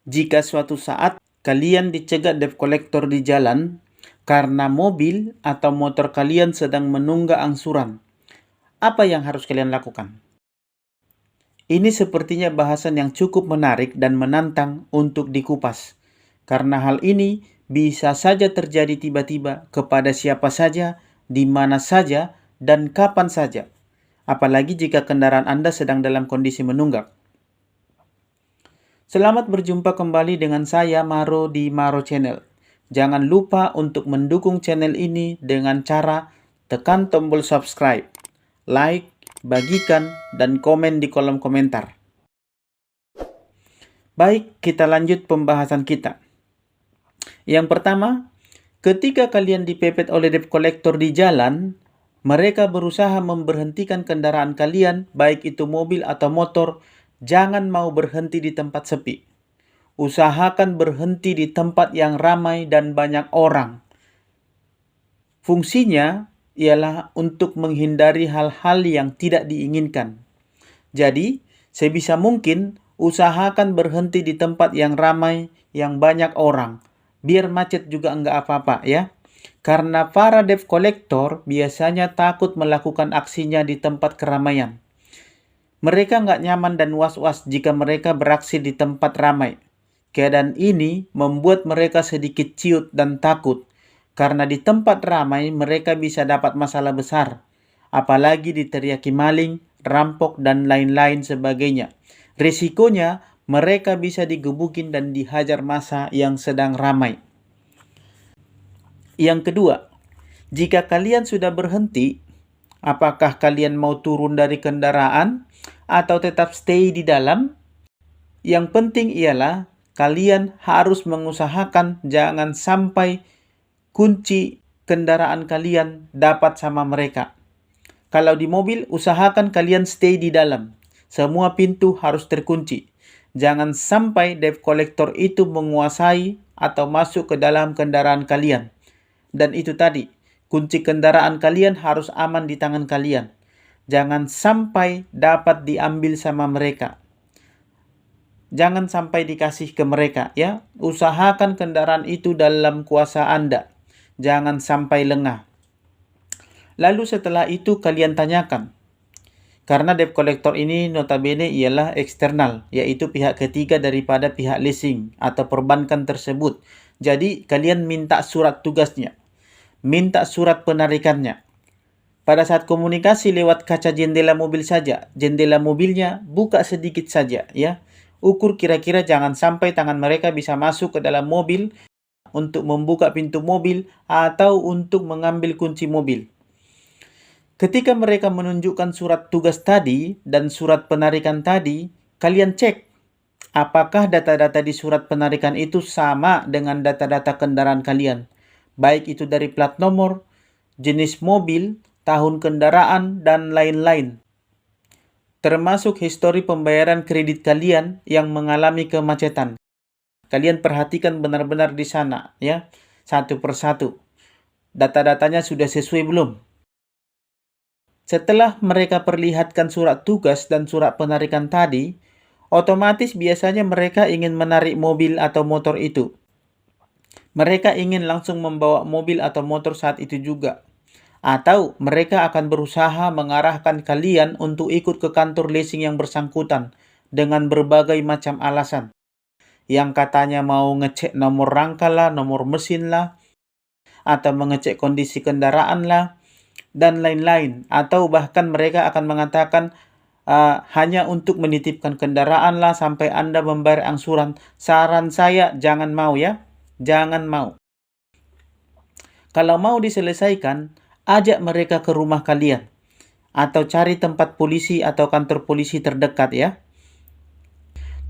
Jika suatu saat kalian dicegat debt collector di jalan karena mobil atau motor kalian sedang menunggak angsuran, apa yang harus kalian lakukan? Ini sepertinya bahasan yang cukup menarik dan menantang untuk dikupas, karena hal ini bisa saja terjadi tiba-tiba kepada siapa saja, di mana saja, dan kapan saja, apalagi jika kendaraan Anda sedang dalam kondisi menunggak. Selamat berjumpa kembali dengan saya Maro di Maro Channel. Jangan lupa untuk mendukung channel ini dengan cara tekan tombol subscribe, like, bagikan, dan komen di kolom komentar. Baik, kita lanjut pembahasan kita. Yang pertama, ketika kalian dipepet oleh debt collector di jalan, mereka berusaha memberhentikan kendaraan kalian, baik itu mobil atau motor. Jangan mau berhenti di tempat sepi. Usahakan berhenti di tempat yang ramai dan banyak orang. Fungsinya ialah untuk menghindari hal-hal yang tidak diinginkan. Jadi, sebisa mungkin usahakan berhenti di tempat yang ramai, yang banyak orang. Biar macet juga enggak apa-apa ya. Karena para debt collector biasanya takut melakukan aksinya di tempat keramaian. Mereka nggak nyaman dan was-was jika mereka beraksi di tempat ramai. Keadaan ini membuat mereka sedikit ciut dan takut, karena di tempat ramai mereka bisa dapat masalah besar, apalagi diteriaki maling, rampok, dan lain-lain sebagainya. Risikonya mereka bisa digebukin dan dihajar massa yang sedang ramai. Yang kedua, jika kalian sudah berhenti, apakah kalian mau turun dari kendaraan atau tetap stay di dalam? Yang penting ialah kalian harus mengusahakan jangan sampai kunci kendaraan kalian dapat sama mereka. Kalau di mobil, usahakan kalian stay di dalam. Semua pintu harus terkunci. Jangan sampai debt collector itu menguasai atau masuk ke dalam kendaraan kalian. Dan itu tadi, kunci kendaraan kalian harus aman di tangan kalian. Jangan sampai dapat diambil sama mereka. Jangan sampai dikasih ke mereka ya. Usahakan kendaraan itu dalam kuasa Anda. Jangan sampai lengah. Lalu setelah itu kalian tanyakan. Karena debt collector ini notabene ialah eksternal, yaitu pihak ketiga daripada pihak leasing atau perbankan tersebut. Jadi kalian minta surat tugasnya. Minta surat penarikannya. Pada saat komunikasi lewat kaca jendela mobil saja, jendela mobilnya buka sedikit saja ya. Ukur kira-kira jangan sampai tangan mereka bisa masuk ke dalam mobil untuk membuka pintu mobil atau untuk mengambil kunci mobil. Ketika mereka menunjukkan surat tugas tadi dan surat penarikan tadi, kalian cek apakah data-data di surat penarikan itu sama dengan data-data kendaraan kalian. Baik itu dari plat nomor, jenis mobil, tahun kendaraan, dan lain-lain. Termasuk histori pembayaran kredit kalian yang mengalami kemacetan. Kalian perhatikan benar-benar di sana ya, satu persatu. Data-datanya sudah sesuai belum? Setelah mereka perlihatkan surat tugas dan surat penarikan tadi, otomatis biasanya mereka ingin menarik mobil atau motor itu. Mereka ingin langsung membawa mobil atau motor saat itu juga. Atau mereka akan berusaha mengarahkan kalian untuk ikut ke kantor leasing yang bersangkutan dengan berbagai macam alasan. Yang katanya mau ngecek nomor rangka lah, nomor mesin lah, atau mengecek kondisi kendaraan lah, dan lain-lain. Atau bahkan mereka akan mengatakan hanya untuk menitipkan kendaraan lah sampai Anda membayar angsuran. Saran saya jangan mau ya, jangan mau. Kalau mau diselesaikan, ajak mereka ke rumah kalian. Atau cari tempat polisi atau kantor polisi terdekat ya.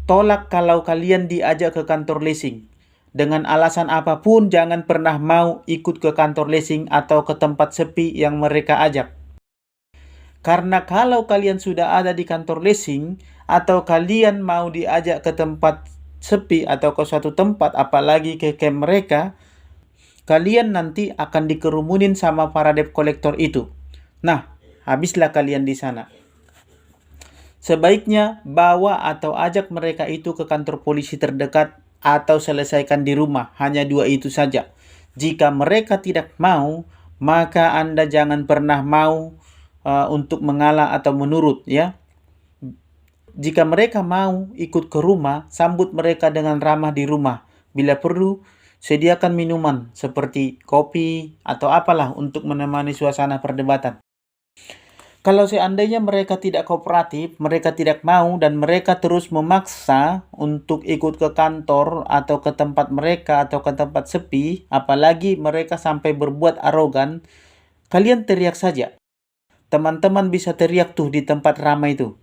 Tolak kalau kalian diajak ke kantor leasing. Dengan alasan apapun jangan pernah mau ikut ke kantor leasing atau ke tempat sepi yang mereka ajak. Karena kalau kalian sudah ada di kantor leasing atau kalian mau diajak ke tempat sepi atau ke suatu tempat apalagi ke camp mereka, kalian nanti akan dikerumunin sama para debt collector itu. Nah, habislah kalian di sana. Sebaiknya bawa atau ajak mereka itu ke kantor polisi terdekat atau selesaikan di rumah. Hanya dua itu saja. Jika mereka tidak mau, maka Anda jangan pernah mau untuk mengalah atau menurut, ya. Jika mereka mau ikut ke rumah, sambut mereka dengan ramah di rumah. Bila perlu, sediakan minuman seperti kopi atau apalah untuk menemani suasana perdebatan. Kalau seandainya mereka tidak kooperatif, mereka tidak mau, dan mereka terus memaksa untuk ikut ke kantor atau ke tempat mereka atau ke tempat sepi, apalagi mereka sampai berbuat arogan, kalian teriak saja. Teman-teman bisa teriak tuh di tempat ramai itu.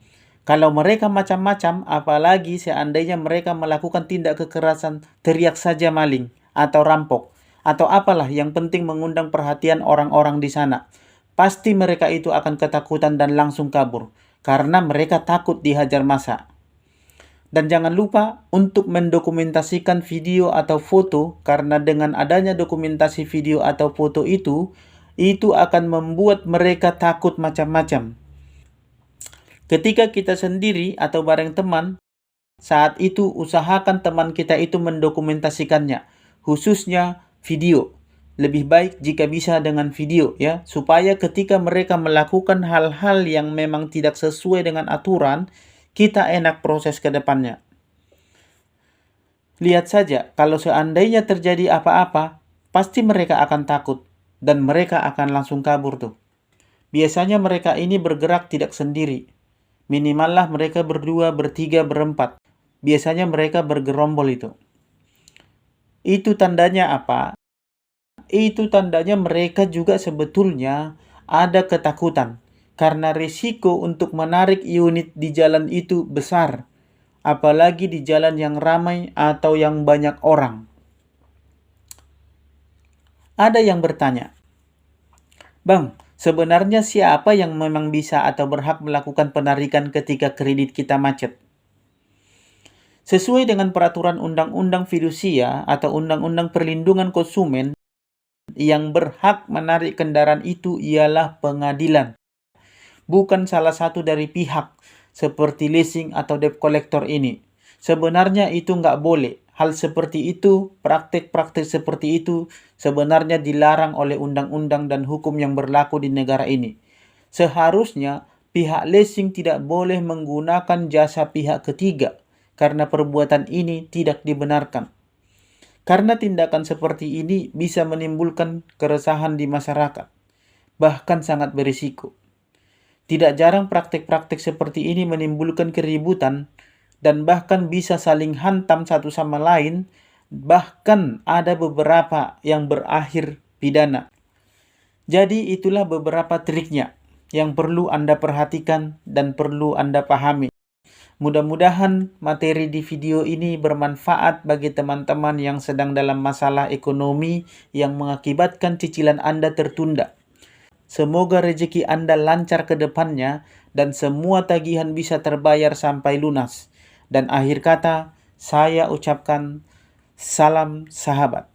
Kalau mereka macam-macam, apalagi seandainya mereka melakukan tindak kekerasan, teriak saja maling atau rampok atau apalah, yang penting mengundang perhatian orang-orang di sana. Pasti mereka itu akan ketakutan dan langsung kabur karena mereka takut dihajar massa. Dan jangan lupa untuk mendokumentasikan video atau foto, karena dengan adanya dokumentasi video atau foto itu akan membuat mereka takut macam-macam. Ketika kita sendiri atau bareng teman, saat itu usahakan teman kita itu mendokumentasikannya, khususnya video. Lebih baik jika bisa dengan video, ya, supaya ketika mereka melakukan hal-hal yang memang tidak sesuai dengan aturan, kita enak proses ke depannya. Lihat saja, kalau seandainya terjadi apa-apa, pasti mereka akan takut dan mereka akan langsung kabur tuh. Biasanya mereka ini bergerak tidak sendiri. Minimallah mereka berdua, bertiga, berempat. Biasanya mereka bergerombol itu. Itu tandanya apa? Itu tandanya mereka juga sebetulnya ada ketakutan, karena risiko untuk menarik unit di jalan itu besar, apalagi di jalan yang ramai atau yang banyak orang. Ada yang bertanya, "Bang, sebenarnya siapa yang memang bisa atau berhak melakukan penarikan ketika kredit kita macet?" Sesuai dengan peraturan Undang-Undang Fidusia atau Undang-Undang Perlindungan Konsumen, yang berhak menarik kendaraan itu ialah pengadilan, bukan salah satu dari pihak seperti leasing atau debt collector ini. Sebenarnya itu nggak boleh. Hal seperti itu, praktik-praktik seperti itu sebenarnya dilarang oleh undang-undang dan hukum yang berlaku di negara ini. Seharusnya pihak leasing tidak boleh menggunakan jasa pihak ketiga karena perbuatan ini tidak dibenarkan. Karena tindakan seperti ini bisa menimbulkan keresahan di masyarakat, bahkan sangat berisiko. Tidak jarang praktik-praktik seperti ini menimbulkan keributan dan bahkan bisa saling hantam satu sama lain, bahkan ada beberapa yang berakhir pidana. Jadi itulah beberapa triknya yang perlu Anda perhatikan dan perlu Anda pahami. Mudah-mudahan materi di video ini bermanfaat bagi teman-teman yang sedang dalam masalah ekonomi yang mengakibatkan cicilan Anda tertunda. Semoga rezeki Anda lancar ke depannya dan semua tagihan bisa terbayar sampai lunas. Dan akhir kata, saya ucapkan salam sahabat.